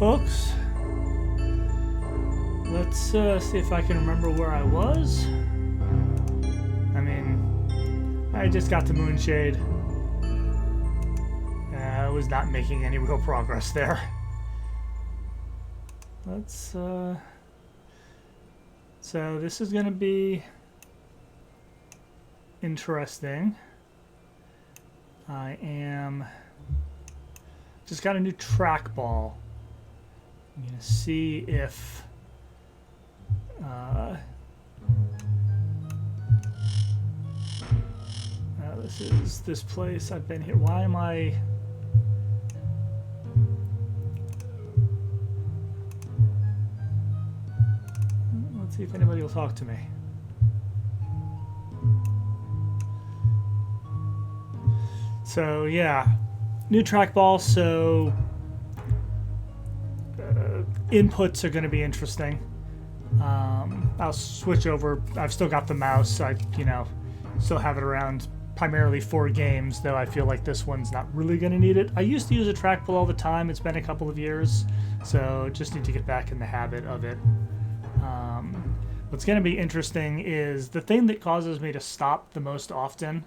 folks. Let's see if I can remember where I was. I mean, I just got to Mooooonshade. I was not making any real progress there. Let's, so this is going to be interesting. I am just got a new trackball. I'm going to see if this is this place. I've been here. Why am I? Let's see if anybody will talk to me. So yeah, new trackball. So inputs are going to be interesting. I'll switch over. I've still got the mouse. I, still have it around primarily for games, though I feel like this one's not really going to need it. I used to use a trackball all the time. It's been a couple of years, so just need to get back in the habit of it. What's going to be interesting is the thing that causes me to stop the most often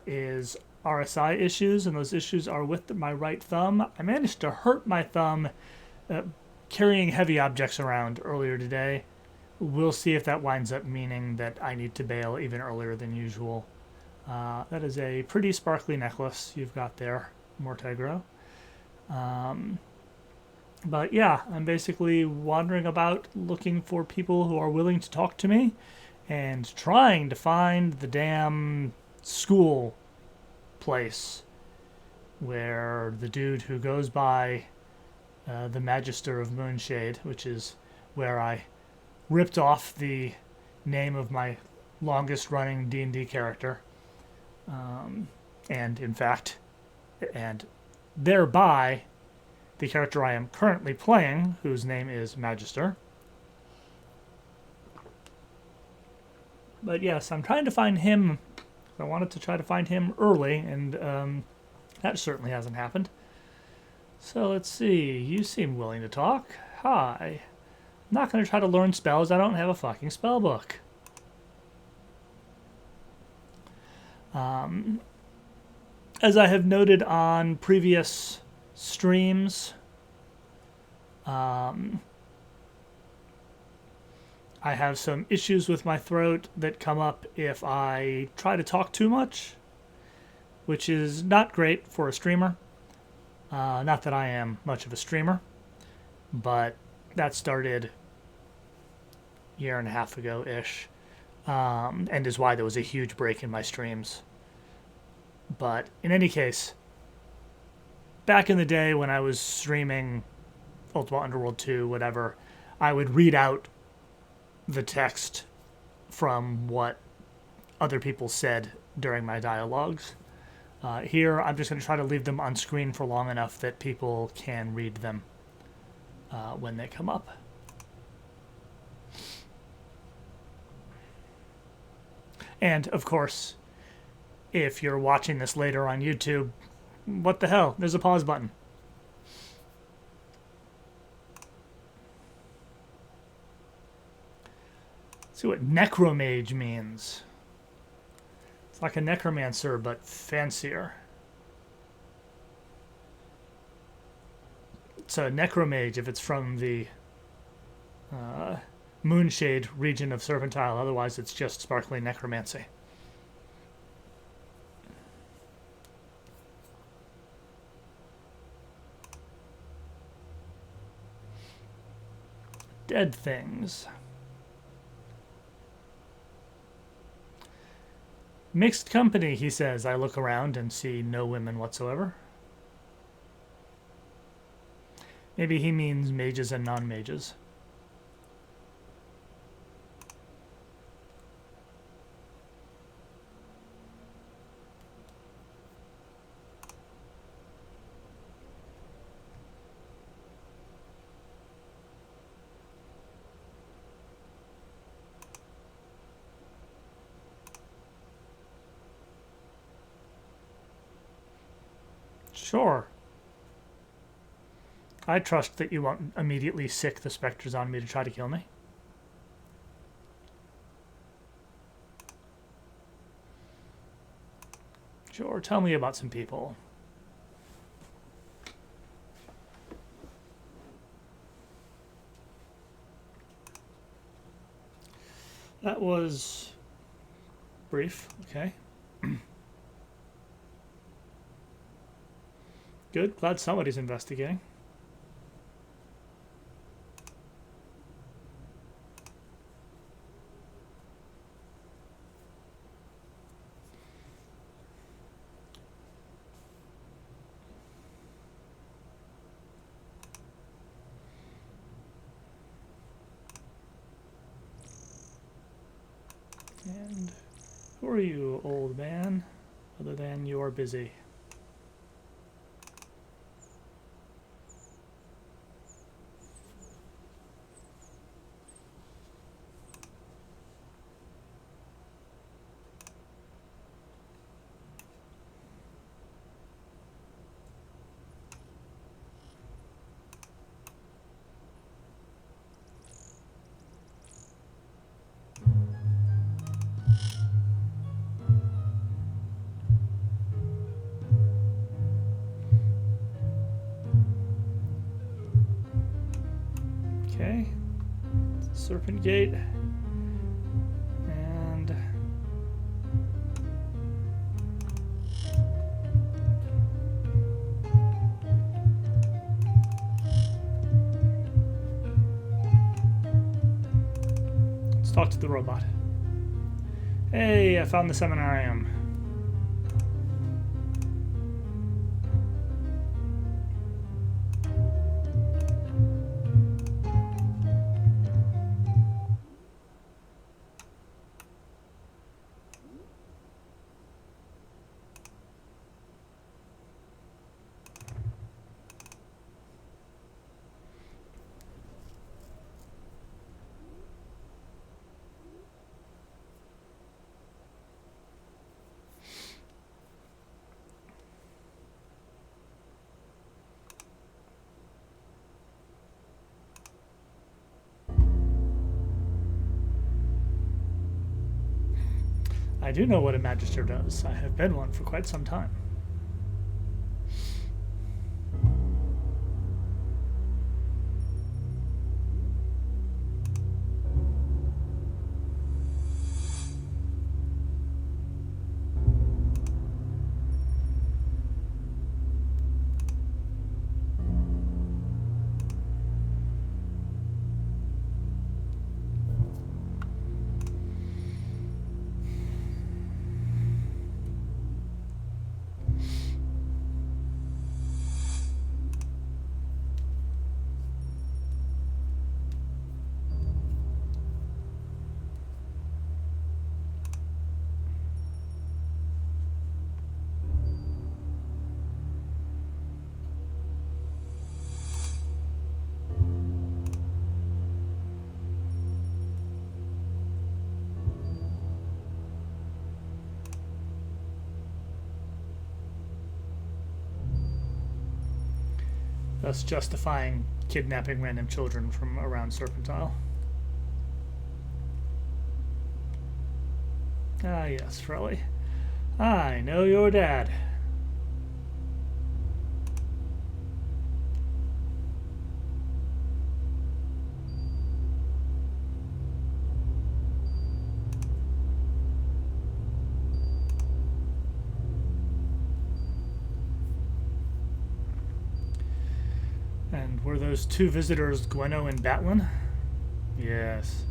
is RSI issues, and those issues are with my right thumb. I managed to hurt my thumb carrying heavy objects around earlier today. We'll see if that winds up meaning that I need to bail even earlier than usual. That is a pretty sparkly necklace you've got there, Mortegro. But yeah, I'm basically wandering about looking for people who are willing to talk to me and trying to find the damn school place where the dude who goes by the Magister of Mooooonshade, which is where I ripped off the name of my longest running D&D character, and in fact, and thereby the character I am currently playing, whose name is Magister. But yes, I'm trying to find him. I wanted to try to find him early, and that certainly hasn't happened. So let's see. You seem willing to talk. Hi. I'm not going to try to learn spells. I don't have a fucking spell book. As I have noted on previous streams, I have some issues with my throat that come up if I try to talk too much, which is not great for a streamer. Not that I am much of a streamer, but that started a year and a half ago-ish, and is why there was a huge break in my streams. But in any case, back in the day when I was streaming Ultimate Underworld 2, whatever, I would read out the text from what other people said during my dialogues. Here, I'm just going to try to leave them on screen for long enough that people can read them when they come up. And, of course, if you're watching this later on YouTube, what the hell? There's a pause button. Let's see what necromage means. It's like a necromancer, but fancier. It's a necromage if it's from the Mooooonshade region of Serpentile. Otherwise, it's just sparkly necromancy. Dead things. Mixed company, he says. I look around and see no women whatsoever. Maybe he means mages and non-mages. Sure. I trust that you won't immediately sick the specters on me to try to kill me. Sure, tell me about some people. That was brief, okay. Good, glad somebody's investigating. And who are you, old man? Other than you're busy. Okay. Serpent Gate. And let's talk to the robot. Hey, I found the seminarium. I do know what a magister does. I have been one for quite some time. Thus justifying kidnapping random children from around Serpentile. Ah, yes, Frelly. I know your dad. And were those two visitors Gweno and Batlin? Yes.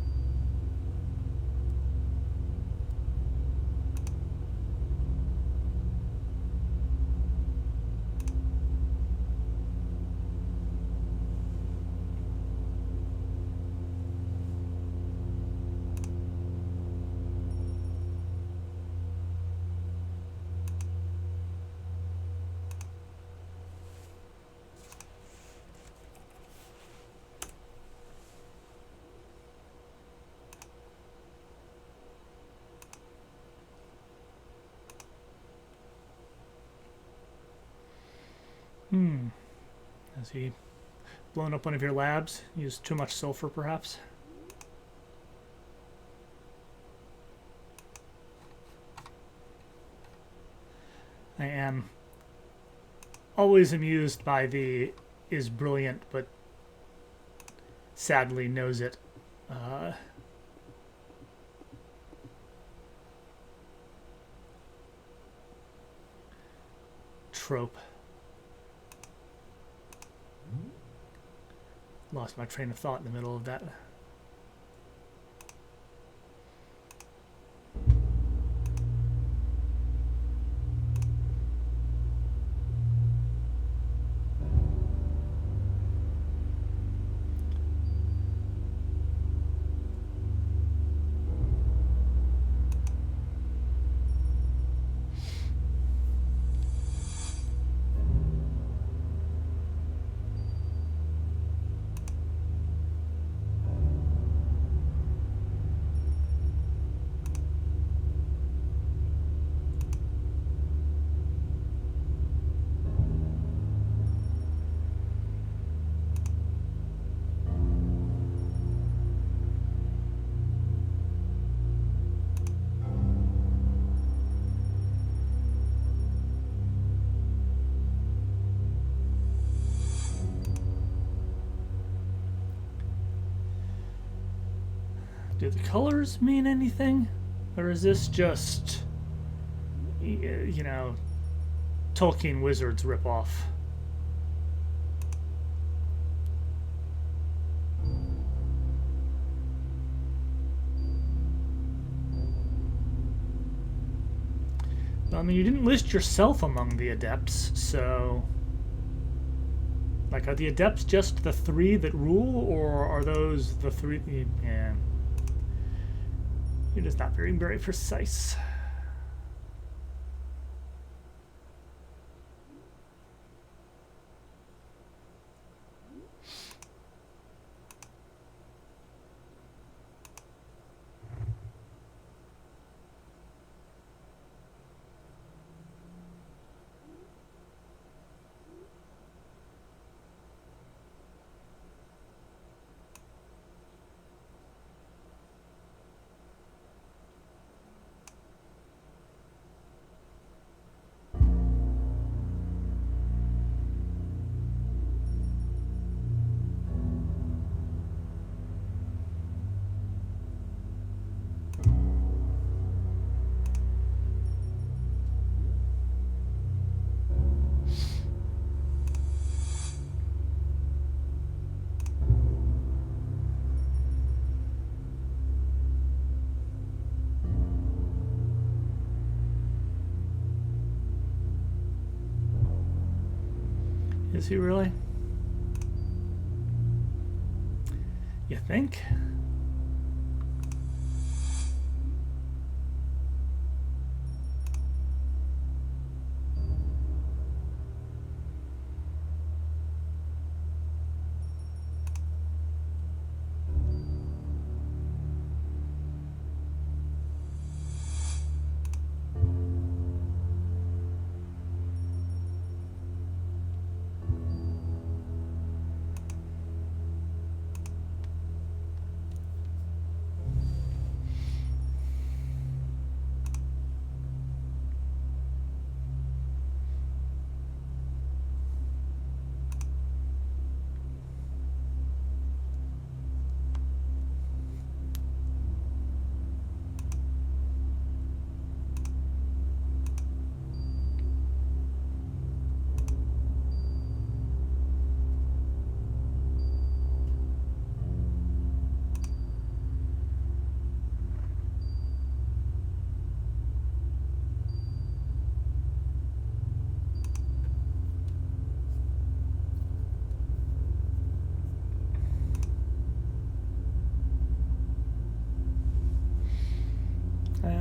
As he blown up one of your labs? Used too much sulfur, perhaps? I am always amused by the is brilliant but sadly knows it trope. Lost my train of thought in the middle of that. Do the colors mean anything? Or is this just, you know, Tolkien Wizards ripoff? I mean, you didn't list yourself among the adepts, so... Like, are the adepts just the three that rule, or are those the three... Yeah. You're just not very precise. Is he really? You think?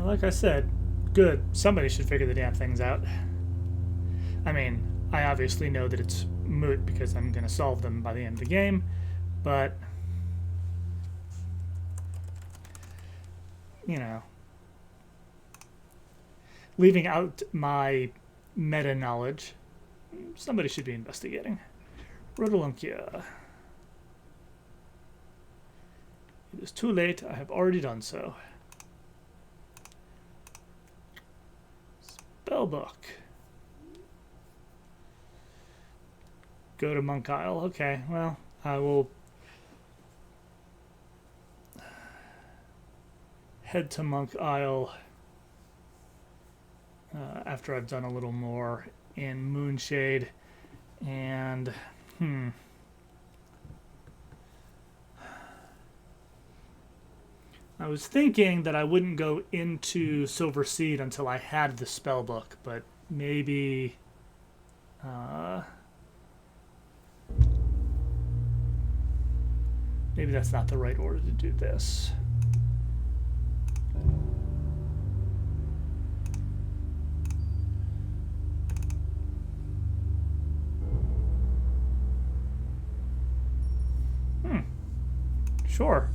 Like I said, good. Somebody should figure the damn things out. I mean, I obviously know that it's moot because I'm going to solve them by the end of the game, but, you know, leaving out my meta knowledge, somebody should be investigating. Rotolunkia. It is too late. I have already done so. Spellbook. Go to Monk Isle. Okay, well, I will head to Monk Isle after I've done a little more in Mooooonshade. And, I was thinking that I wouldn't go into Silver Seed until I had the spellbook, but maybe maybe that's not the right order to do this. Sure.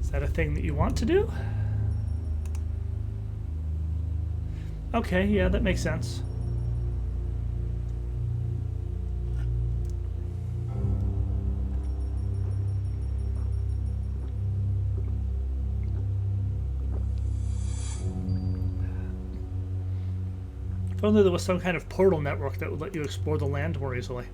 Is that a thing that you want to do? Okay, yeah, that makes sense. If only there was some kind of portal network that would let you explore the land more easily.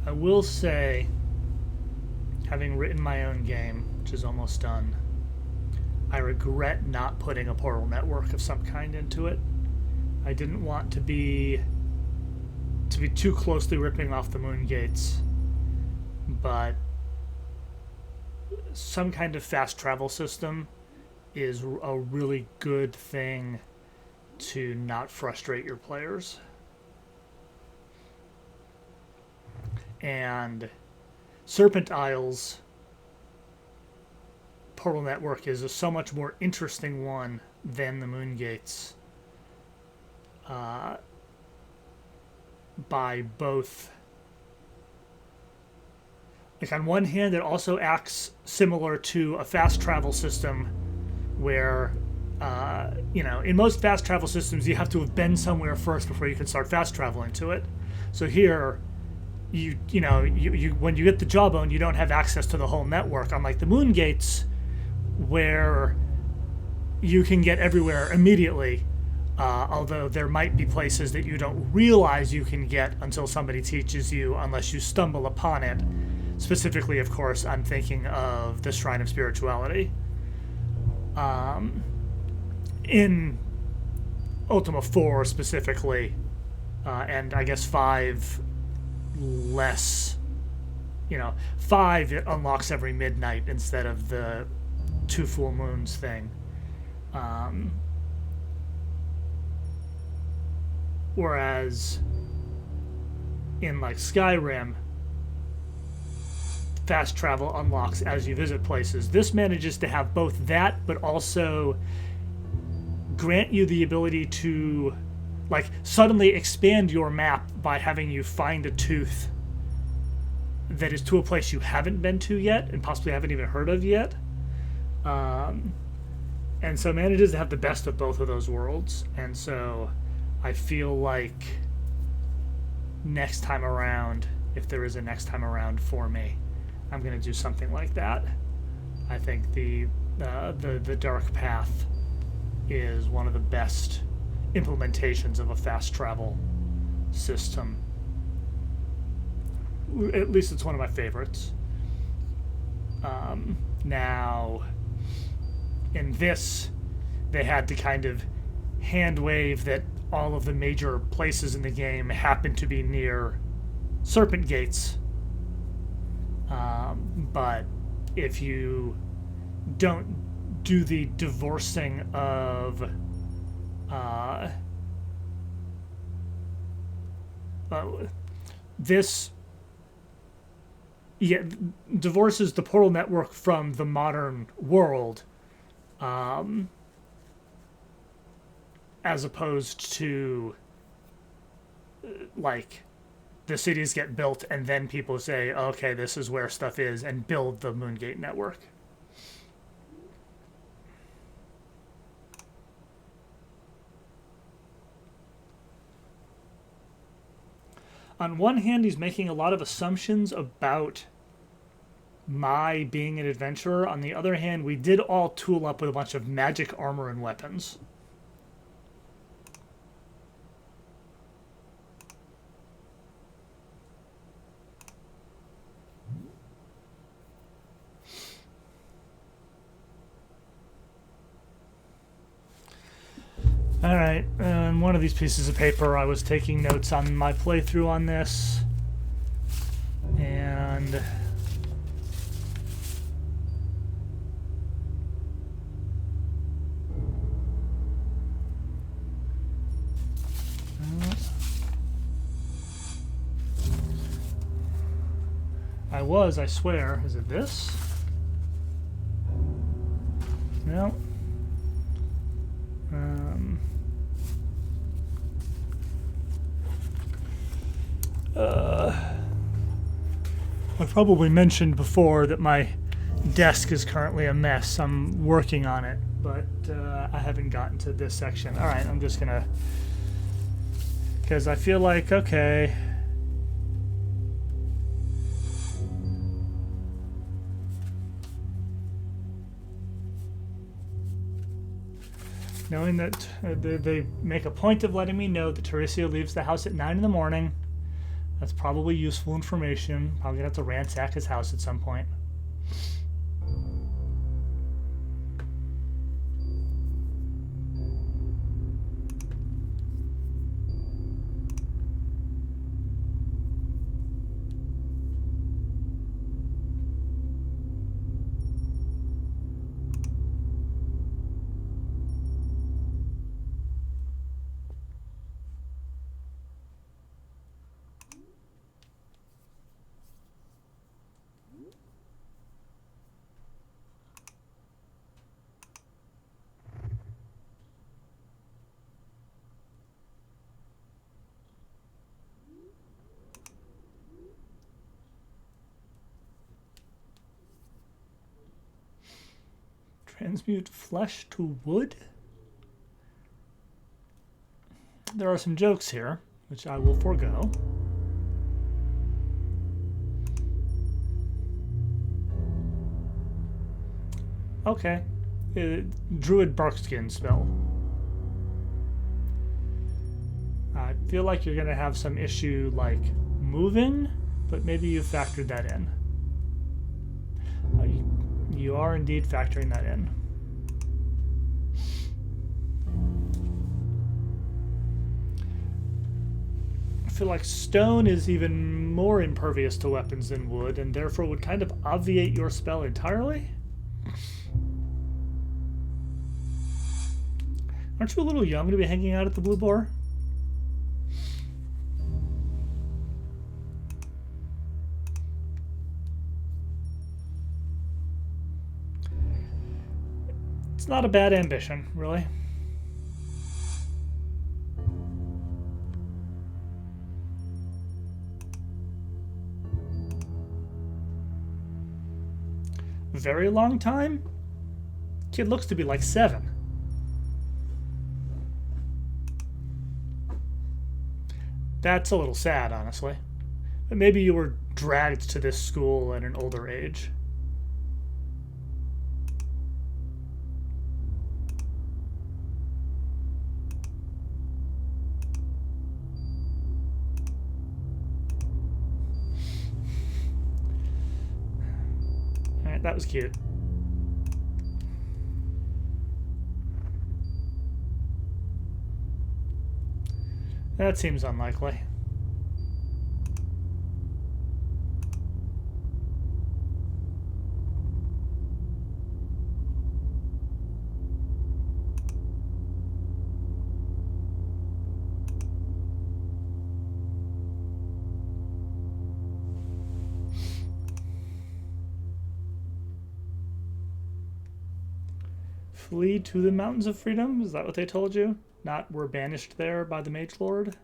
I will say, having written my own game, which is almost done, I regret not putting a portal network of some kind into it. I didn't want to be too closely ripping off the moon gates, but some kind of fast travel system is a really good thing to not frustrate your players. And Serpent Isles portal network is a so much more interesting one than the moon gates. By both, like, on one hand, it also acts similar to a fast travel system where, in most fast travel systems, you have to have been somewhere first before you can start fast traveling to it. So here, you when you get the Jawbone, you don't have access to the whole network, unlike the moon gates, where you can get everywhere immediately. Although there might be places that you don't realize you can get until somebody teaches you, unless you stumble upon it. Specifically, of course, I'm thinking of the Shrine of Spirituality. In Ultima 4 specifically, and I guess 5 less, 5 it unlocks every midnight instead of the 2 full moons thing. Whereas in like Skyrim, fast travel unlocks as you visit places. This manages to have both that, but also grant you the ability to like suddenly expand your map by having you find a tooth that is to a place you haven't been to yet and possibly haven't even heard of yet. And so manages to have the best of both of those worlds. And so I feel like next time around, if there is a next time around for me, I'm going to do something like that. I think the Dark Path is one of the best implementations of a fast travel system. At least it's one of my favorites. Now, in this, they had to kind of hand wave that all of the major places in the game happen to be near Serpent gates. But if you don't do the divorcing of this yeah, divorces the portal network from the modern world, um, as opposed to like the cities get built and then people say, okay, this is where stuff is, and build the Moongate network. On one hand, he's making a lot of assumptions about my being an adventurer. On the other hand, we did all tool up with a bunch of magic armor and weapons. Alright, and one of these pieces of paper, I was taking notes on my playthrough on this. And I swear. Is it this? No. I probably mentioned before that my desk is currently a mess. I'm working on it, but I haven't gotten to this section. All right, I'm just gonna, because I feel like, okay. Knowing that they make a point of letting me know that Teresia leaves the house at 9 in the morning. That's probably useful information. Probably gonna have to ransack his house at some point. Transmute flesh to wood? There are some jokes here, which I will forego. Okay. Druid Barkskin spell. I feel like you're going to have some issue like moving, but maybe you factored that in. You are indeed factoring that in. I feel like stone is even more impervious to weapons than wood, and therefore would kind of obviate your spell entirely. Aren't you a little young to be hanging out at the Blue Boar? It's not a bad ambition, really. Very long time? Kid looks to be like 7. That's a little sad, honestly. But maybe you were dragged to this school at an older age. Alright, that was cute. That seems unlikely. Flee to the Mountains of Freedom? Is that what they told you? Not we're banished there by the Mage Lord?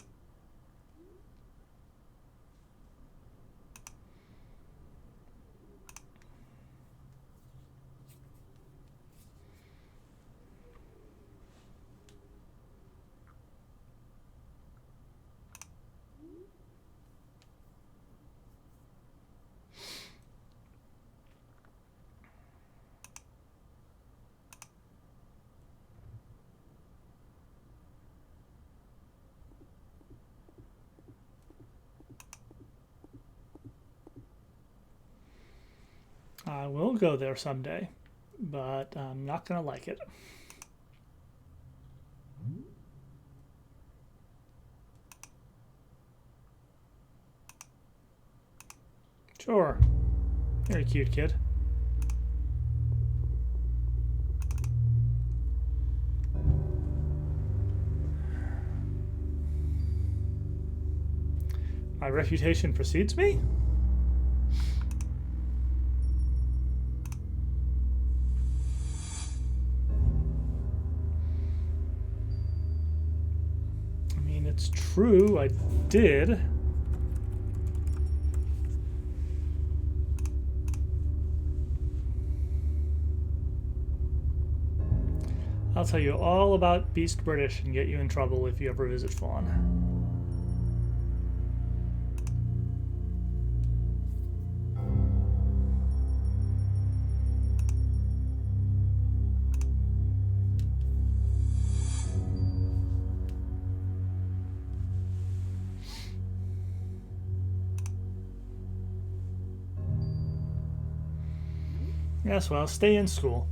I will go there someday, but I'm not going to like it. Sure. You're a cute kid. My reputation precedes me? I mean, it's true, I did. I'll tell you all about Beast British and get you in trouble if you ever visit Fawn. Yes, well, stay in school.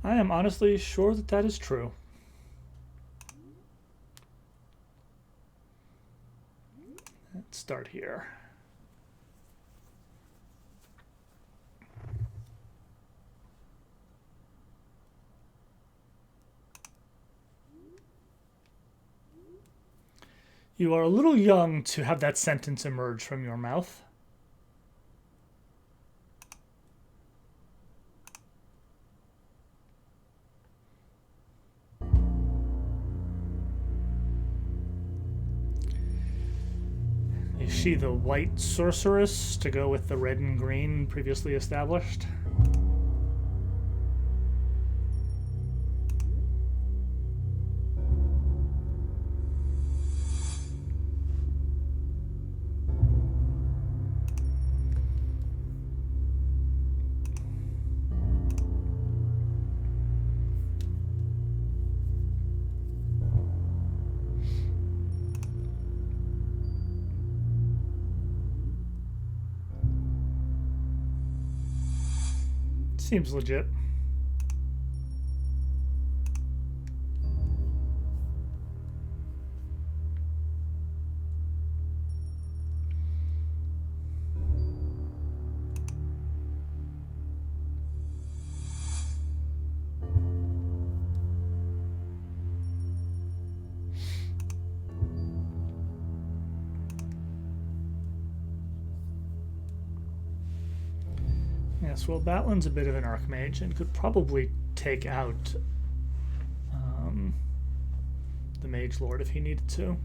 I am honestly sure that that is true. Let's start here. You are a little young to have that sentence emerge from your mouth. Is she the white sorceress to go with the red and green previously established? Seems legit. Yes, well, Batlin's a bit of an Archmage and could probably take out the Mage Lord if he needed to.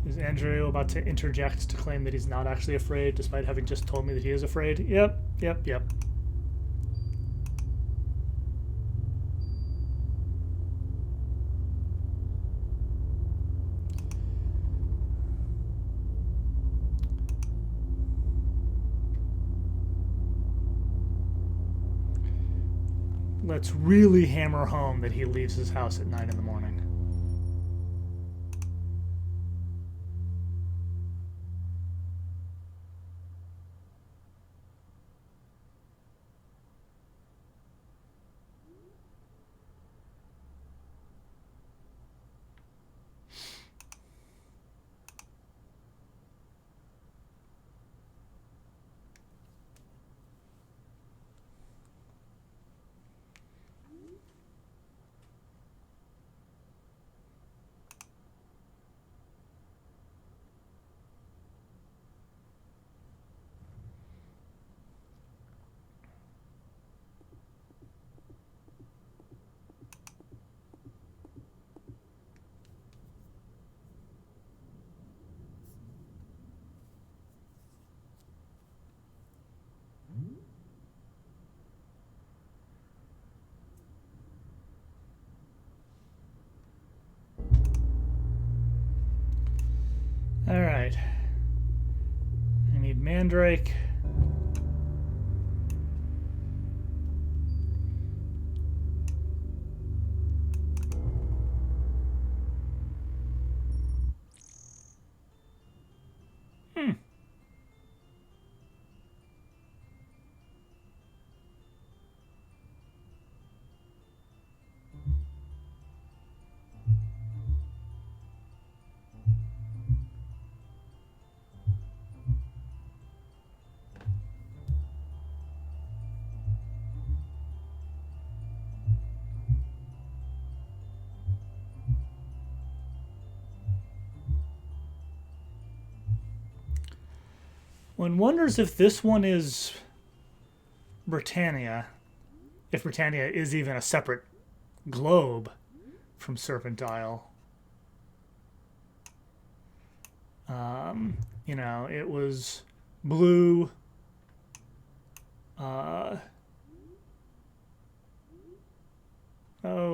Is Andrew about to interject to claim that he's not actually afraid, despite having just told me that he is afraid? Yep. let's really hammer home that he leaves his house at 9 in the morning. Alright. I need Mandrake. One wonders if this one is Britannia, if Britannia is even a separate globe from Serpent Isle. You know, it was blue. Oh,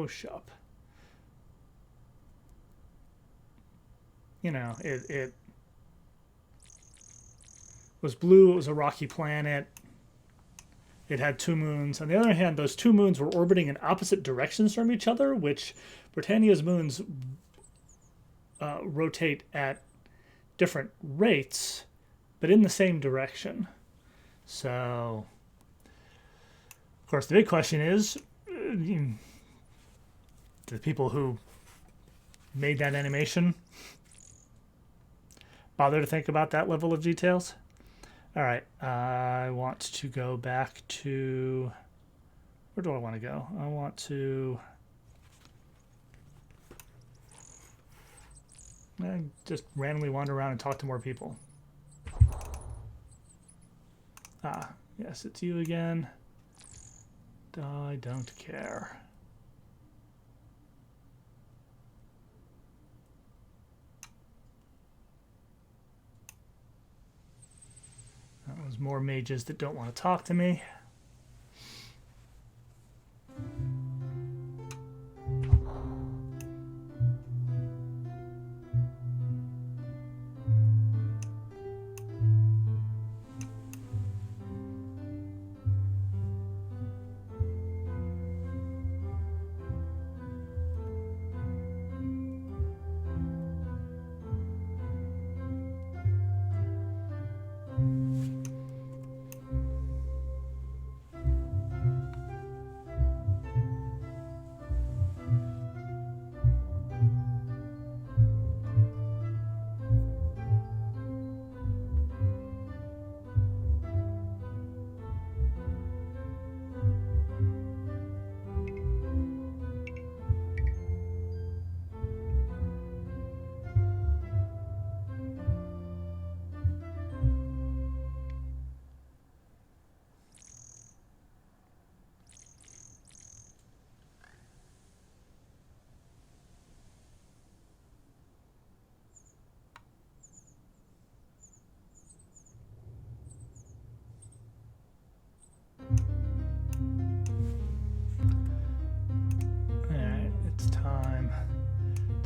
shop. You know, it was blue. It was a rocky planet. It had 2 moons. On the other hand, those 2 moons were orbiting in opposite directions from each other, which Britannia's moons rotate at different rates, but in the same direction. So, of course, the big question is, the people who made that animation bother to think about that level of details? All right, I want to go back to, where do I want to go? I want to just randomly wander around and talk to more people. Ah, yes, it's you again. I don't care. That was more mages that don't want to talk to me.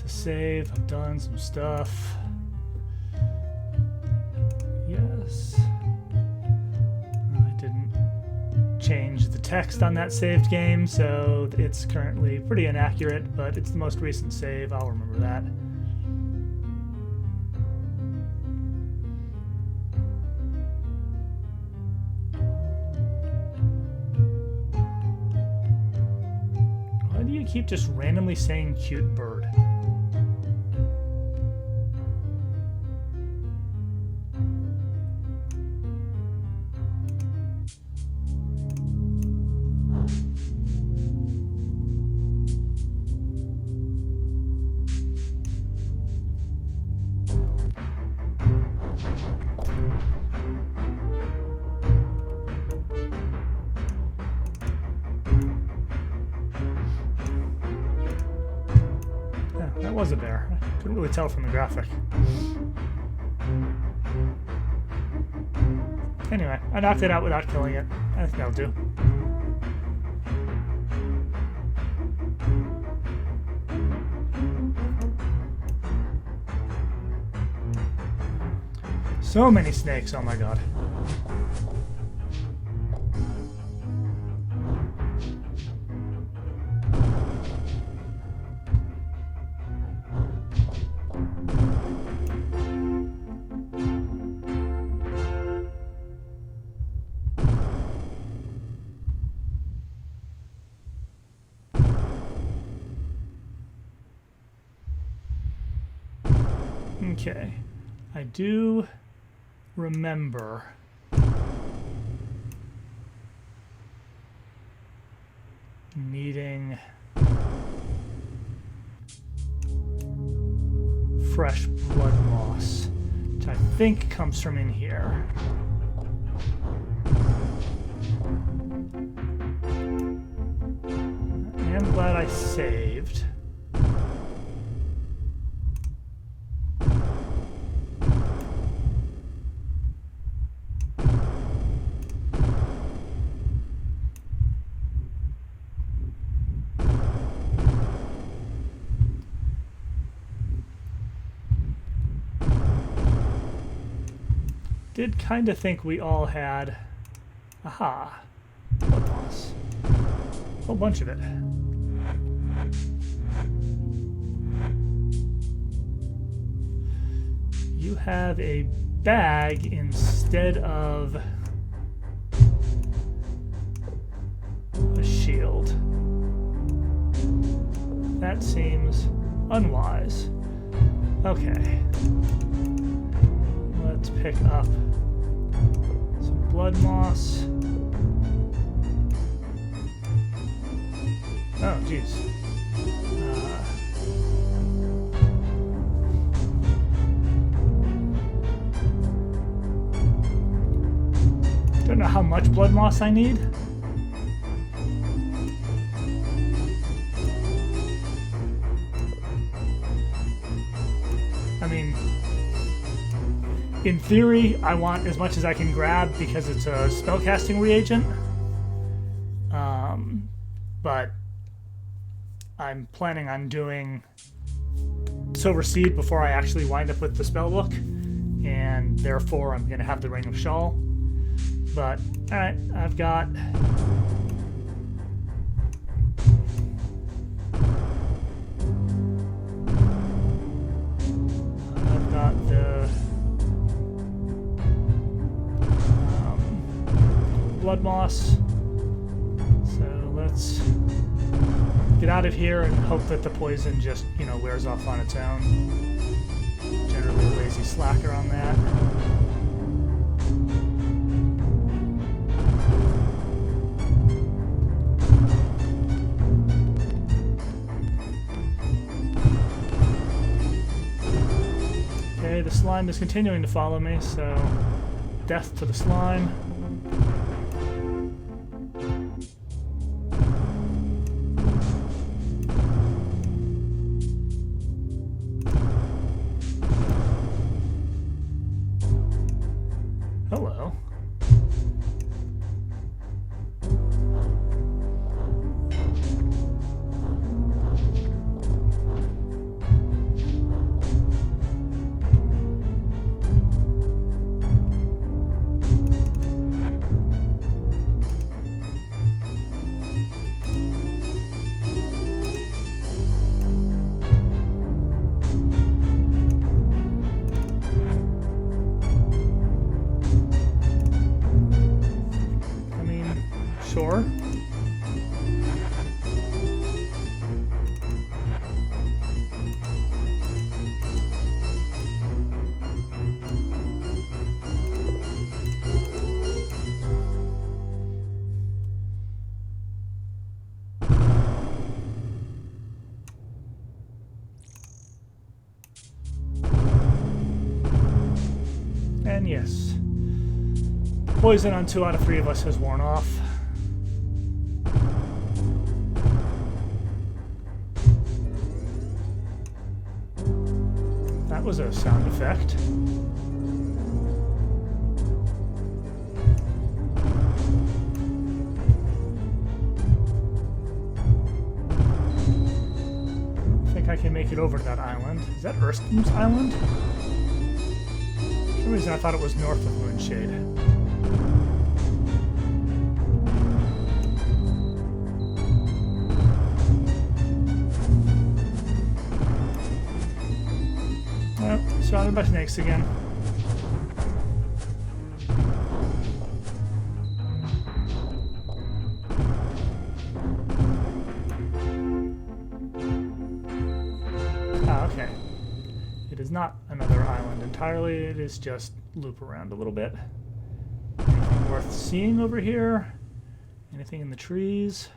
Save. I've done some stuff. Yes. I didn't changed the text on that saved game, so it's currently pretty inaccurate, but it's the most recent save. I'll remember that. Why do you keep just randomly saying cute bird? Was a bear. I couldn't really tell from the graphic. Anyway, I knocked it out without killing it. I think that'll do. So many snakes, oh my god. Okay, I do remember needing fresh blood moss, which I think comes from in here. I am glad I saved. Did kind of think we all had, aha, blood moss. A whole bunch of it. You have a bag instead of a shield. That seems unwise. Okay. Let's pick up some blood moss. Oh, jeez. Don't know how much blood moss I need. I mean, in theory, I want as much as I can grab because it's a spellcasting reagent. But I'm planning on doing Silver Seed before I actually wind up with the spell book, and therefore I'm going to have the Ring of Shawl. But, alright, I've got the blood moss. So let's get out of here and hope that the poison just, wears off on its own. Generally a lazy slacker on that. Okay, the slime is continuing to follow me, so death to the slime. Hello. And yes, poison on 2 out of 3 of us has worn off. That was a sound effect. I can make it over to that island. Is that Erskne's Island? For some reason I thought it was north of Mooooonshade. Well, surrounded by snakes again. Okay. It is not another island entirely, it is just loop around a little bit. Anything worth seeing over here? Anything in the trees?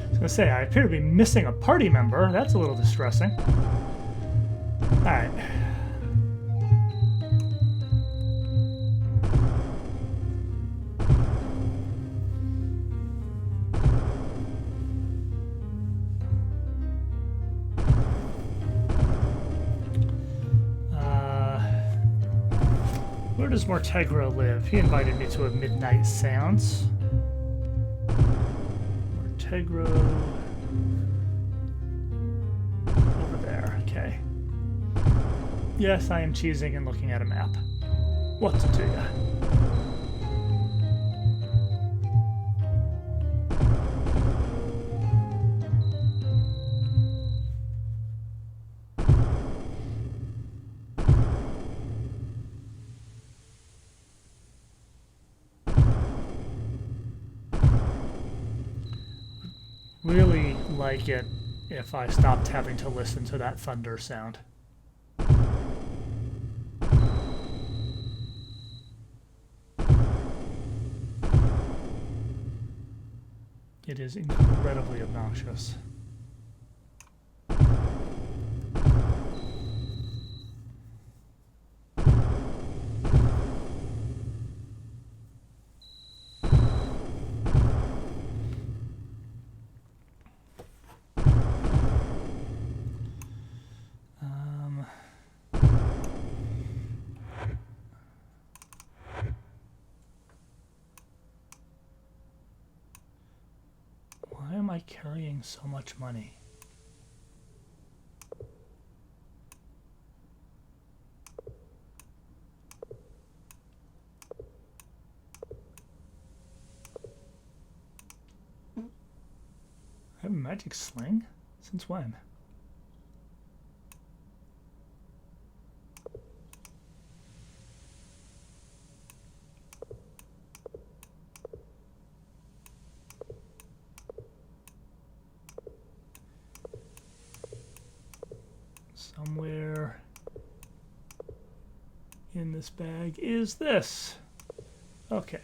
I was gonna say, I appear to be missing a party member. That's a little distressing. Alright. Where does Mortegra live? He invited me to a midnight seance. Mortegra over there. Okay. Yes, I am cheesing and looking at a map. What to do ya? Really like it if I stopped having to listen to that thunder sound. It is incredibly obnoxious. Why am I carrying so much money? I have a magic sling? Since when? Somewhere in this bag is this. Okay.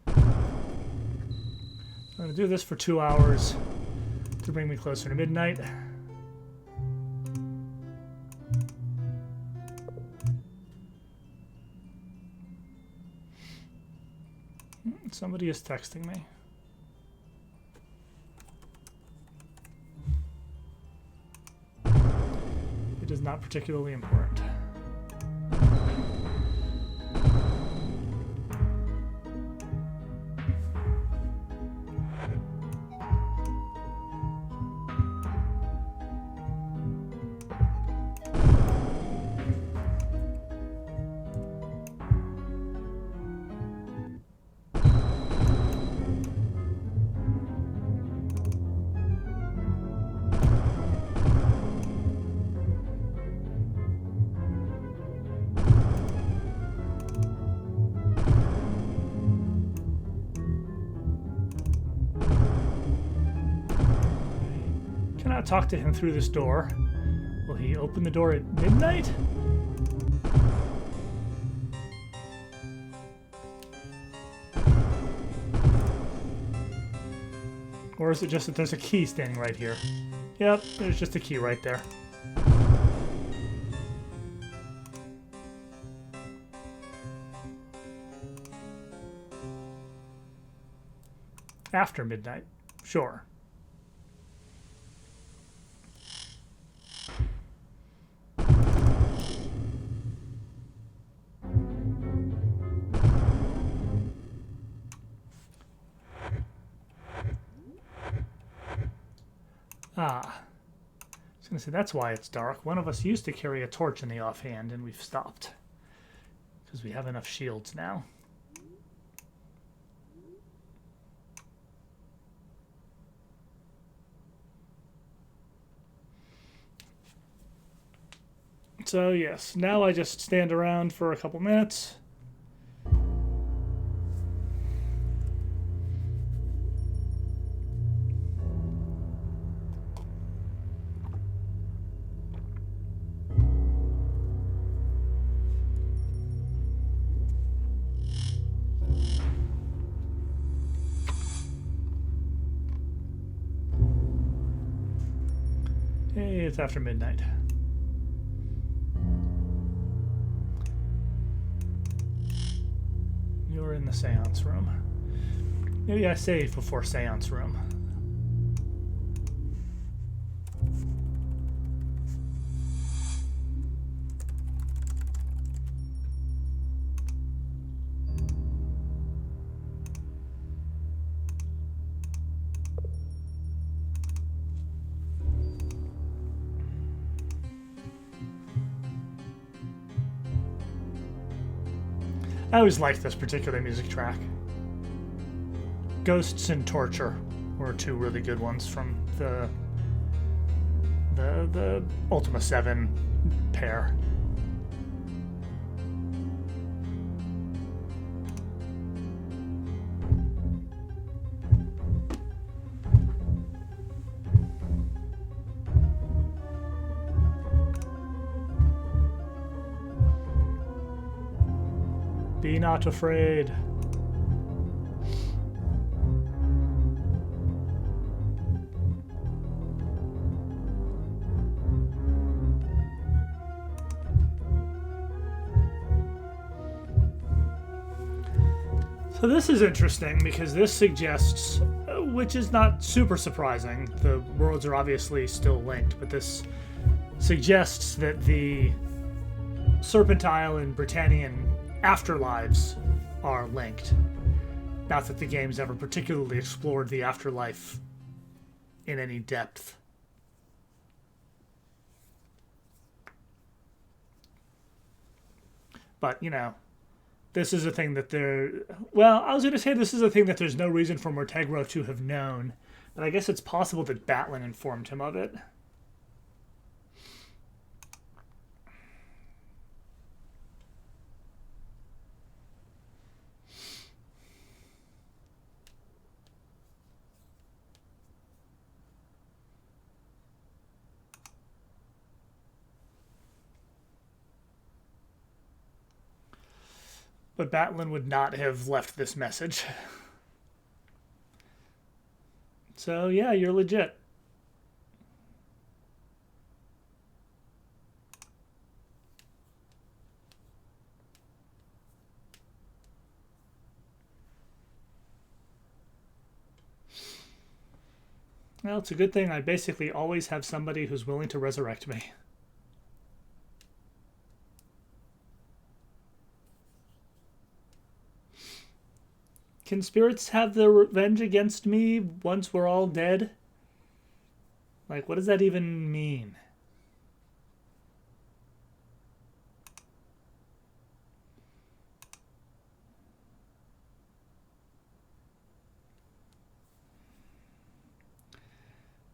I'm going to do this for 2 hours to bring me closer to midnight. Somebody is texting me. It is not particularly important. cannot talk to him through this door. Will he open the door at midnight? Or is it just that there's a key standing right here? Yep, there's just a key right there. After midnight, sure. Ah, I was going to say, that's why it's dark. One of us used to carry a torch in the offhand, and we've stopped. Because we have enough shields now. So, yes, now I just stand around for a couple minutes. Hey, it's after midnight. You're in the seance room. Maybe I save before seance room. I always liked this particular music track. Ghosts and Torture were two really good ones from the Ultima 7 pair. Be not afraid. So this is interesting because this suggests, which is not super surprising, the worlds are obviously still linked, but this suggests that the Serpentile and Britannian afterlives are linked. Not that the game's ever particularly explored the afterlife in any depth. But, you know, this is a thing that well, I was going to say this is a thing that there's no reason for Mortegro to have known, but I guess it's possible that Batlin informed him of it. But Batlin would not have left this message. So, yeah, you're legit. Well, it's a good thing I basically always have somebody who's willing to resurrect me. Can spirits have their revenge against me once we're all dead? Like, what does that even mean?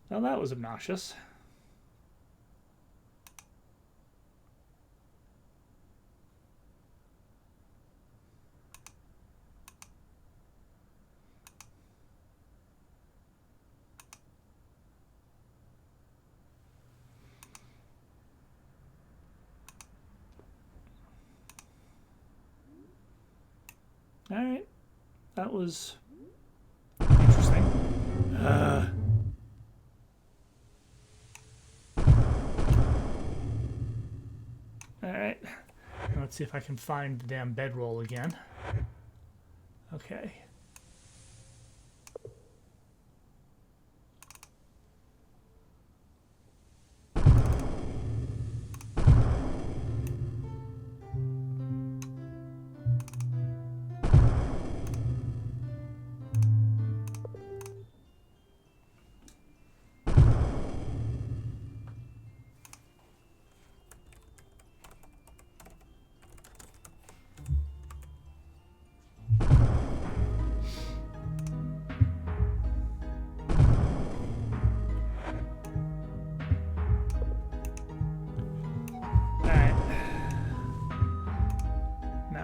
Well, that was obnoxious. All right. That was interesting. All right. Let's see if I can find the damn bedroll again. Okay.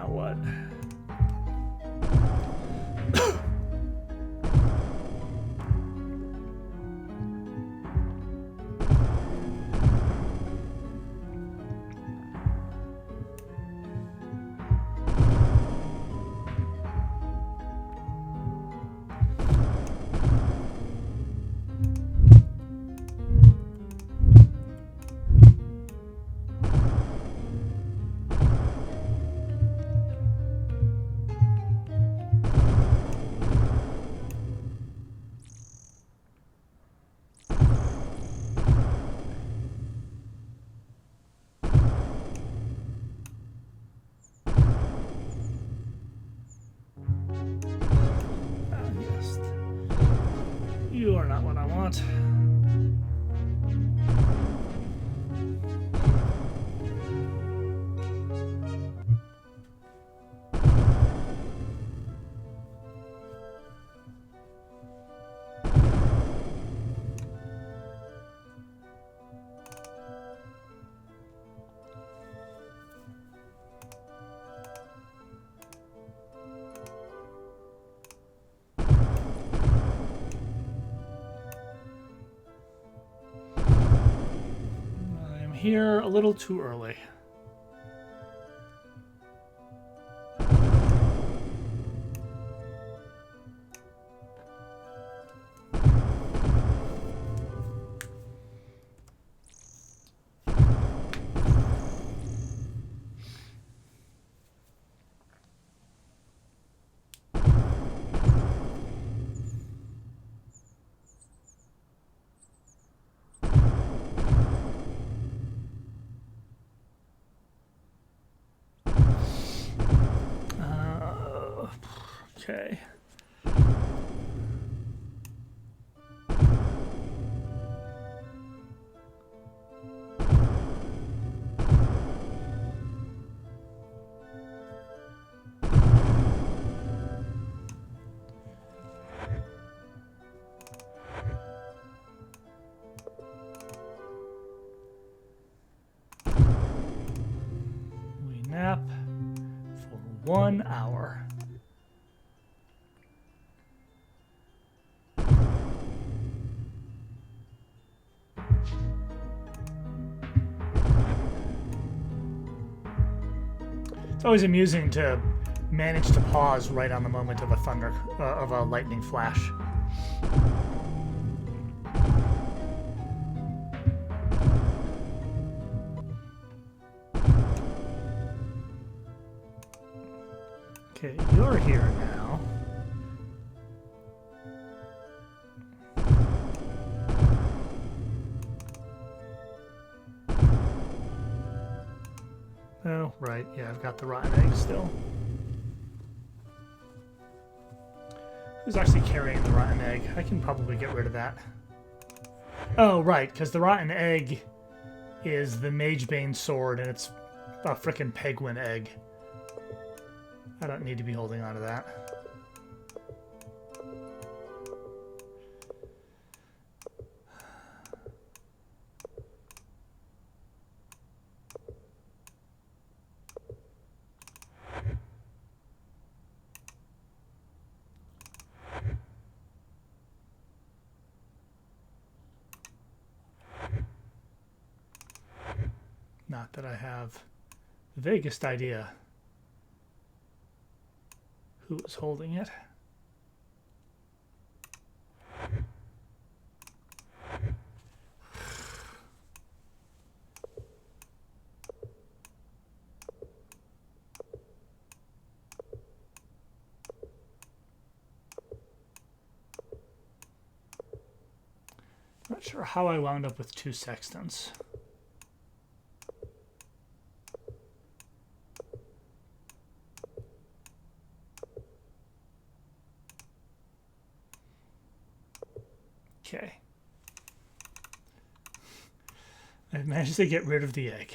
What? Yes. You are not what I want. Here a little too early. Okay. We nap for 1 hour. It's always amusing to manage to pause right on the moment of a lightning flash. Okay, you're here now. Oh, right. Yeah, I've got the rotten egg still. Who's actually carrying the rotten egg? I can probably get rid of that. Oh, right, because the rotten egg is the Magebane sword, and it's a frickin' penguin egg. I don't need to be holding on to that. Not that I have the vaguest idea who was holding it. Not sure how I wound up with 2 sextants. Okay. I managed to get rid of the egg.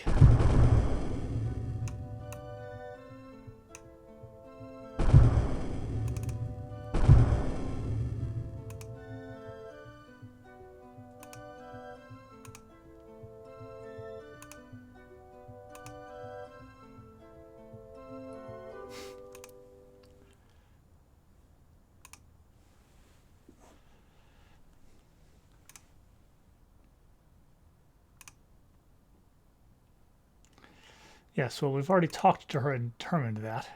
Yes, well, we've already talked to her and determined that.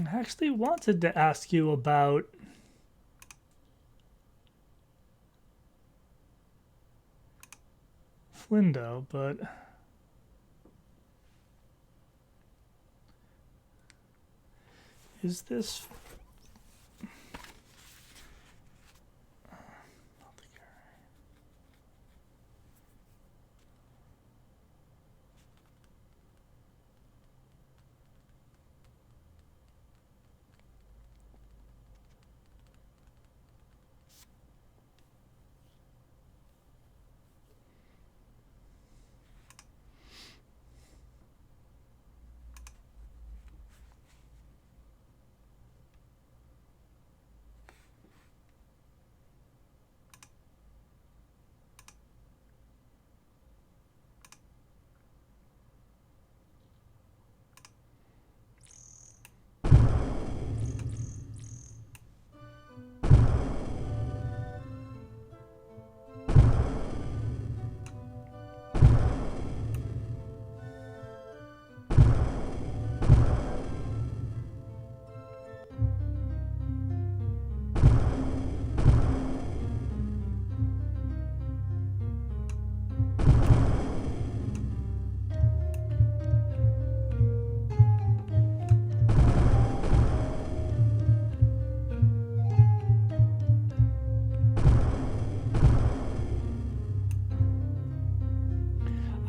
I actually wanted to ask you about Flindo, but is this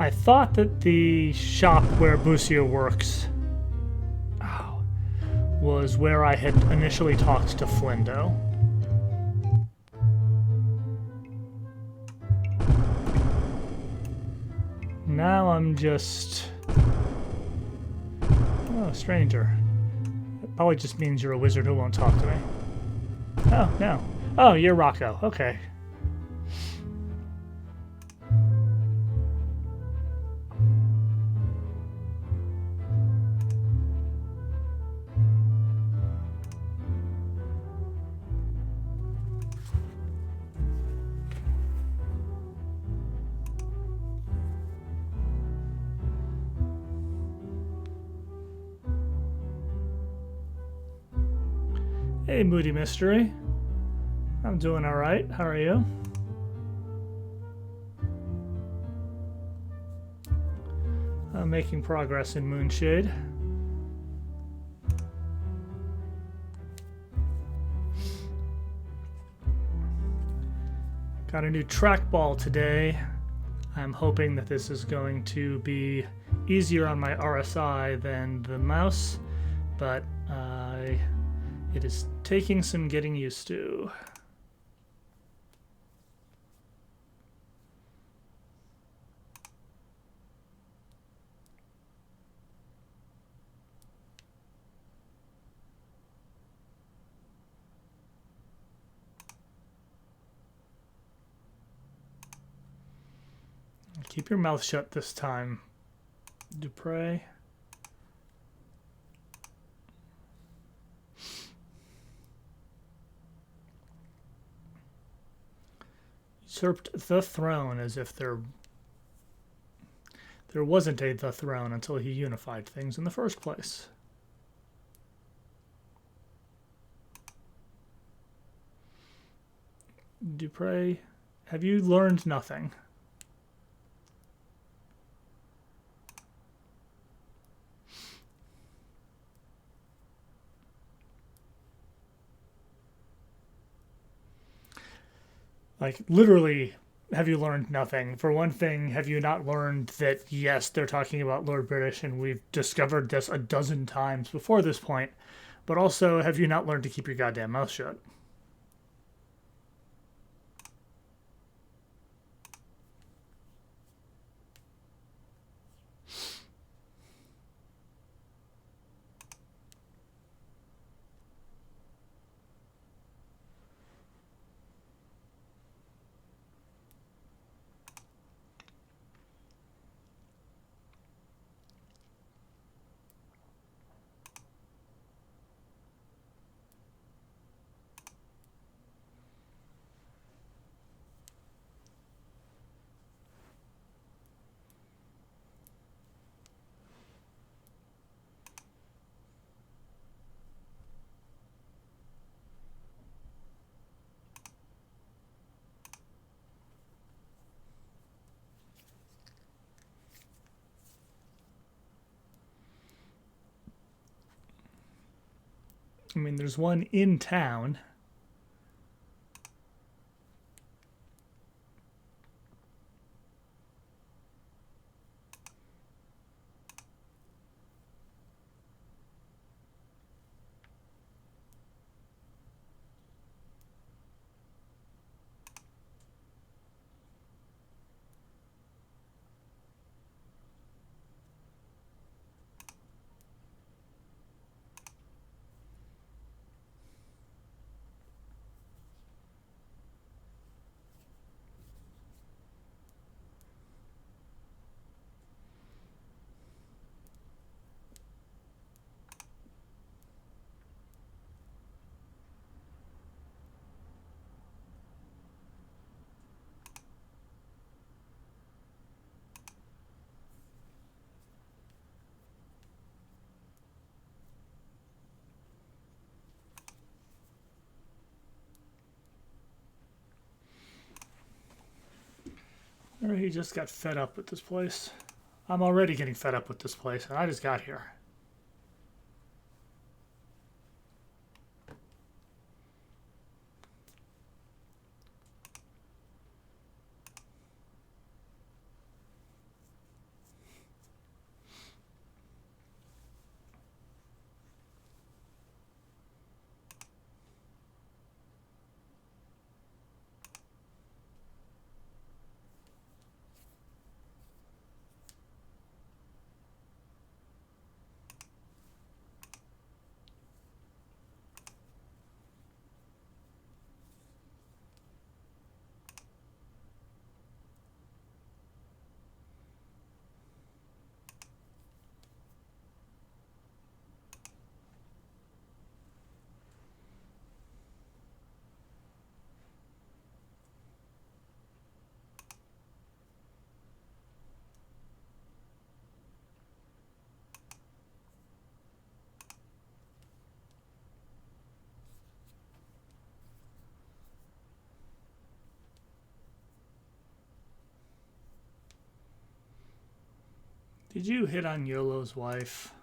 I thought that the shop where Busio works was where I had initially talked to Flindo. Now I'm just... Oh, stranger. That probably just means you're a wizard who won't talk to me. Oh, no. Oh, you're Rocco. Okay. Hey, Moody Mystery. I'm doing all right. How are you? Making progress in Mooooonshade. Got a new trackball today. I'm hoping that this is going to be easier on my RSI than the mouse, but it is taking some getting used to. Keep your mouth shut this time, Dupre. Usurped the throne as if there wasn't a the throne until he unified things in the first place. Dupre, have you learned nothing? Like, literally, have you learned nothing? For one thing, have you not learned that, yes, they're talking about Lord British, and we've discovered this a dozen times before this point, but also, have you not learned to keep your goddamn mouth shut? I mean, there's one in town. Or he just got fed up with this place. I'm already getting fed up with this place, and I just got here. Did you hit on YOLO's wife?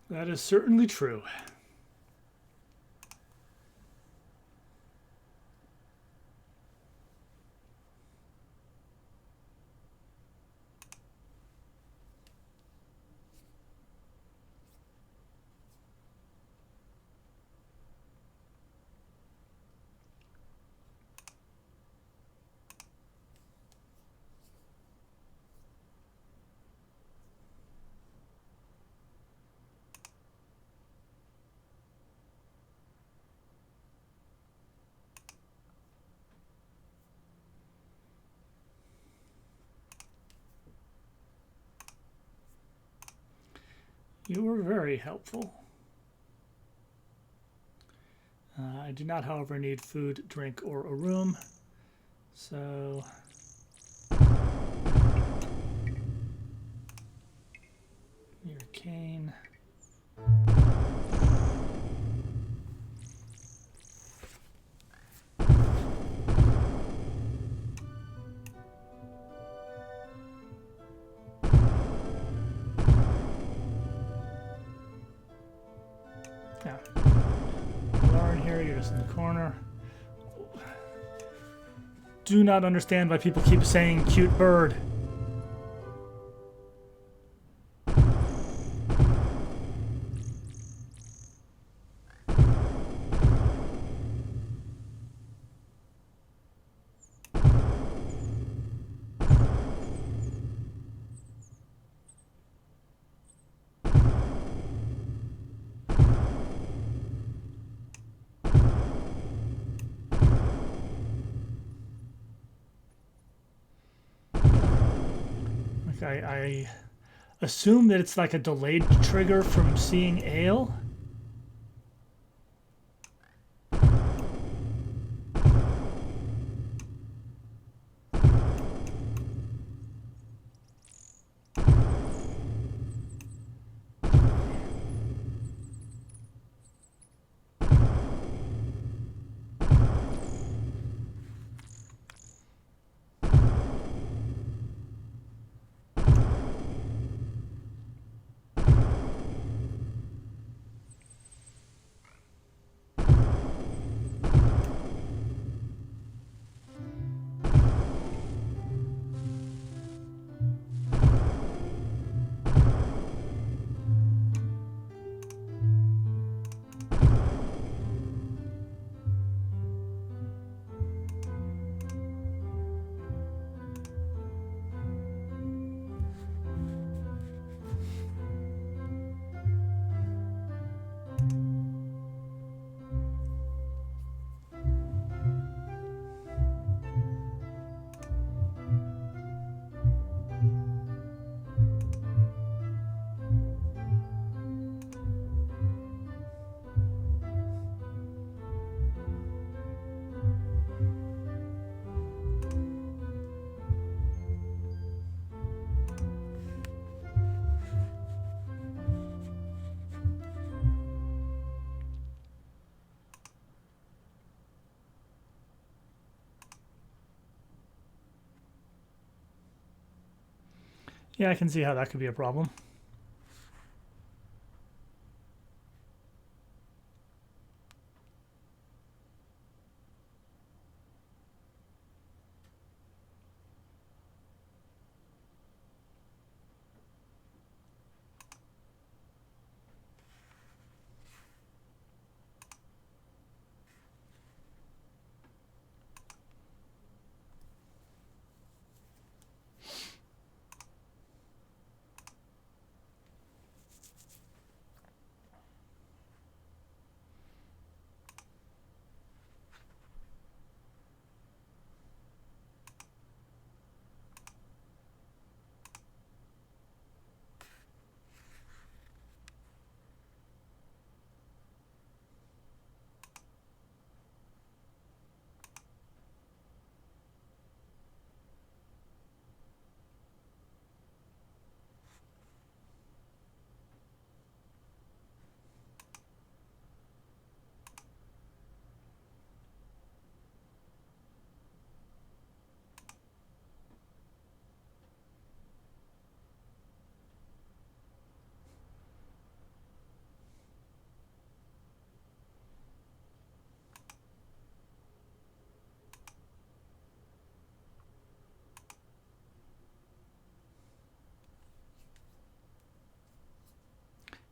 That is certainly true. You were very helpful. I do not, however, need food, drink, or a room. So your cane. Yeah. Lauren here, you're just in the corner. Do not understand why people keep saying cute bird. I assume that it's like a delayed trigger from seeing ale. Yeah, I can see how that could be a problem.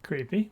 creepy.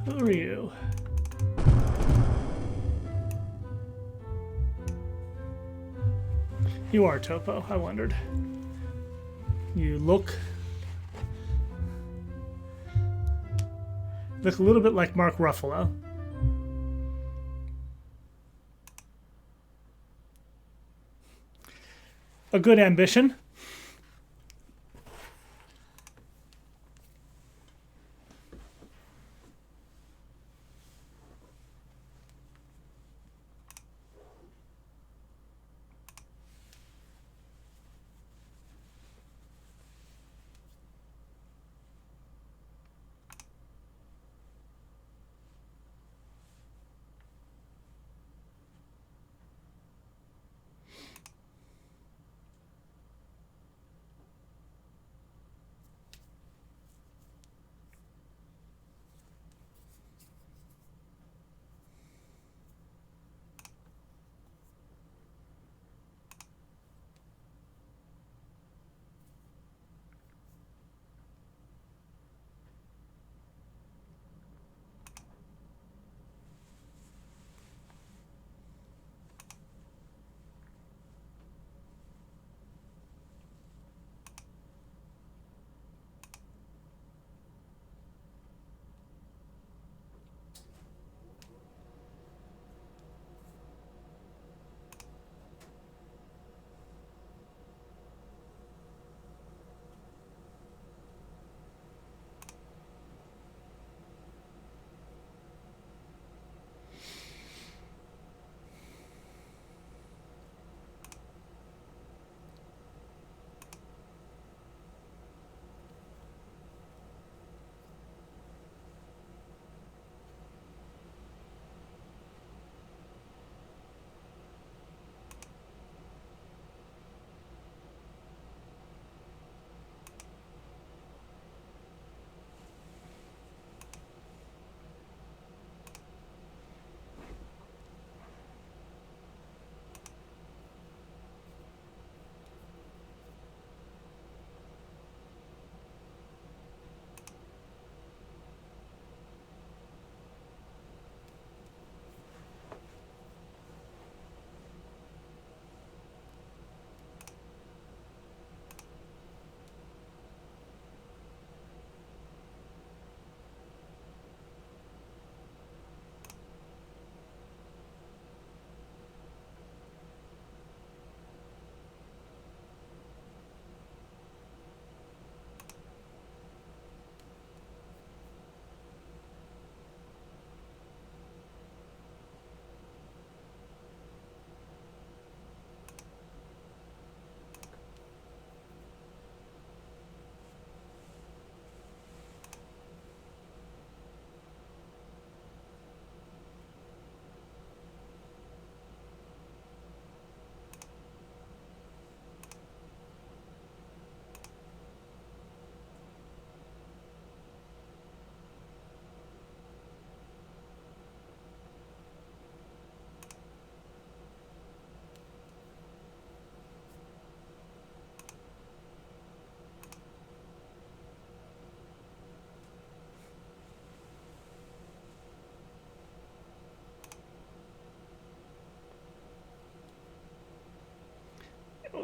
Who are you? You are Topo, I wondered. You look a little bit like Mark Ruffalo. A good ambition.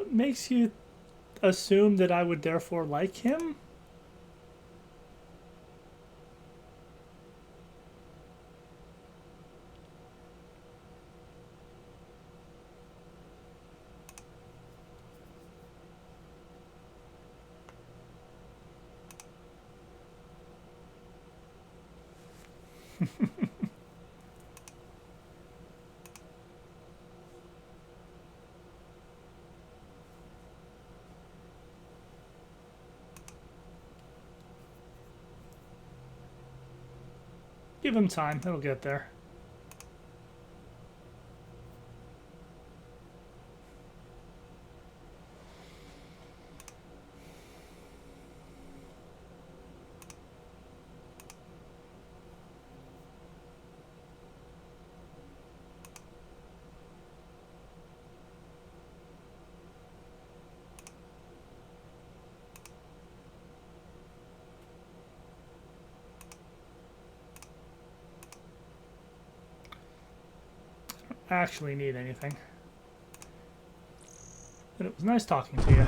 What makes you assume that I would therefore like him? Give him time, he'll get there. Actually need anything. But it was nice talking to you.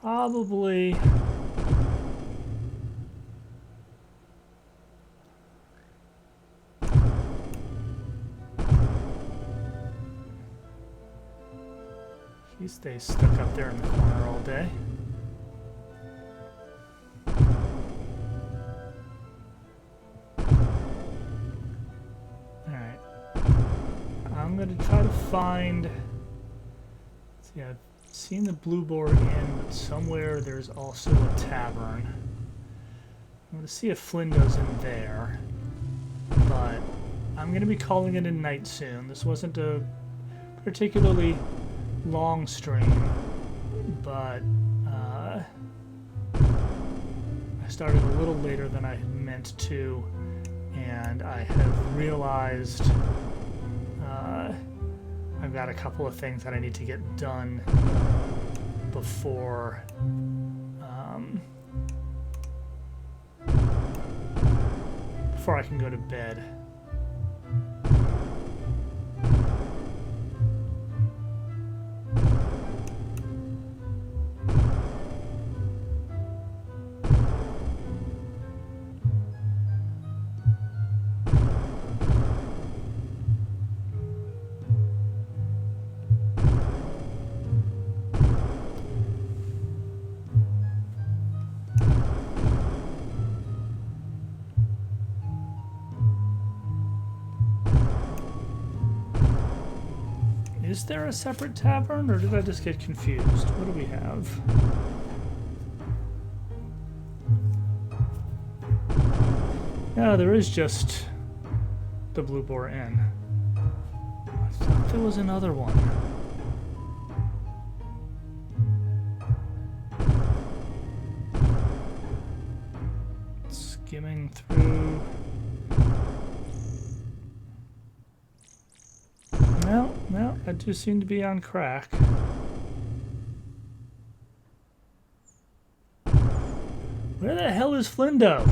Probably he stays stuck up there in the corner all day. Alright. I'm gonna try to find. See, I've seen the Blue Boar Inn, but somewhere there's also a tavern. I'm going to see if Flindo's in there, but I'm going to be calling it a night soon. This wasn't a particularly long stream, but I started a little later than I had meant to, and I have realized I've got a couple of things that I need to get done before before I can go to bed. Is there a separate tavern, or did I just get confused? What do we have? No, there is just the Blue Boar Inn. I thought there was another one. Skimming through. No, I do seem to be on crack. Where the hell is Flindo?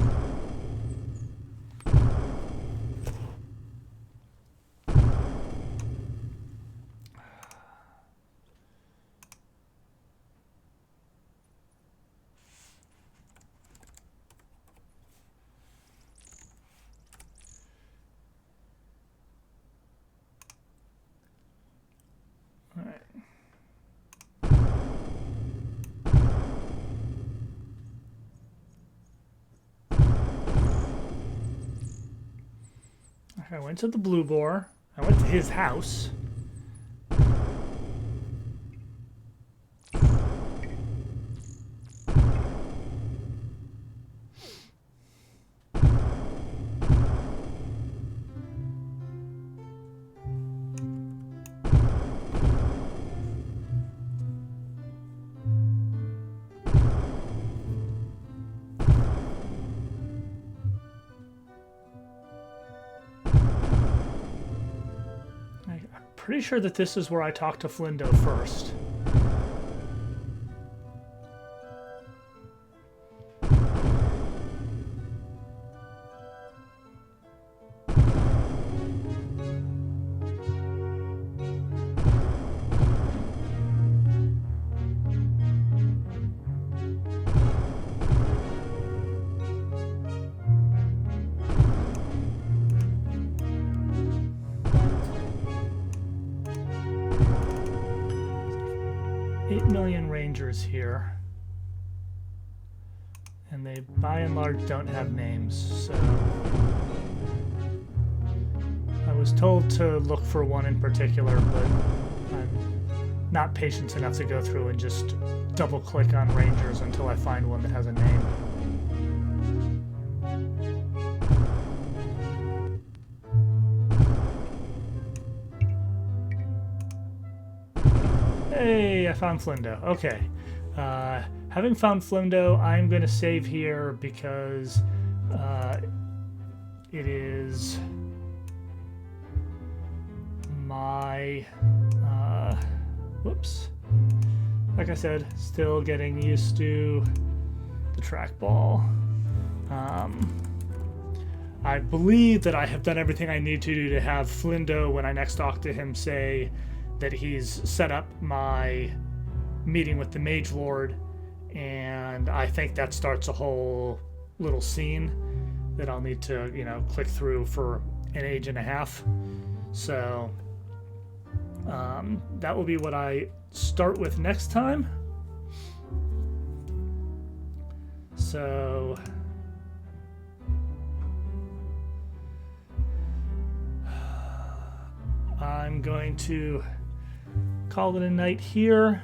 I went to the Blue Boar. I went to his house. pretty sure that this is where I talked to Flindo first. Here, and they by and large don't have names, so I was told to look for one in particular, but I'm not patient enough to go through and just double click on rangers until I find one that has a name. Hey, I found Flindo. Okay. Having found Flindo, I'm going to save here because it is my... whoops. Like I said, still getting used to the trackball. I believe that I have done everything I need to do to have Flindo, when I next talk to him, say that he's set up my meeting with the Mage Lord, and I think that starts a whole little scene that I'll need to, you know, click through for an age and a half. So that will be what I start with next time. So I'm going to call it a night here.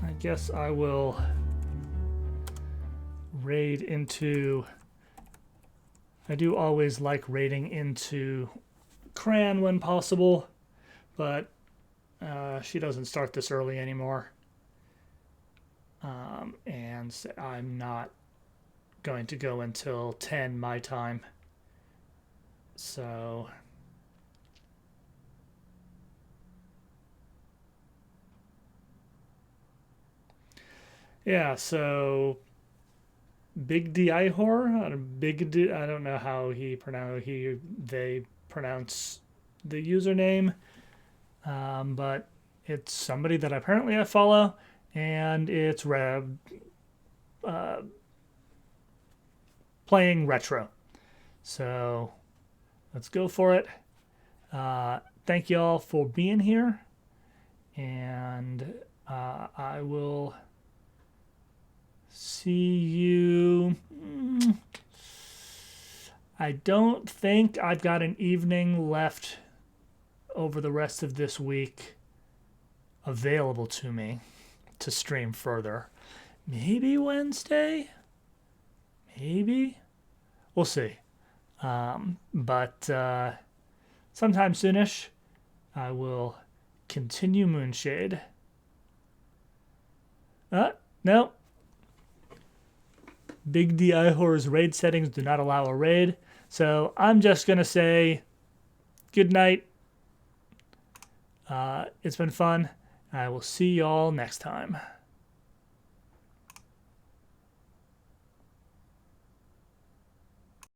I guess I will raid into... I do always like raiding into Cran when possible, but she doesn't start this early anymore. And I'm not going to go until 10 my time. So... yeah, so Big DI Horror, I don't know how they pronounce the username, but it's somebody that apparently I follow, and it's playing retro. So let's go for it. Thank you all for being here, and I will see you. I don't think I've got an evening left over the rest of this week available to me to stream further. Maybe Wednesday? Maybe? We'll see. But sometime soonish, I will continue Mooooonshade. No. Big DI Horror's raid settings do not allow a raid. So I'm just going to say good night. It's been fun. I will see y'all next time.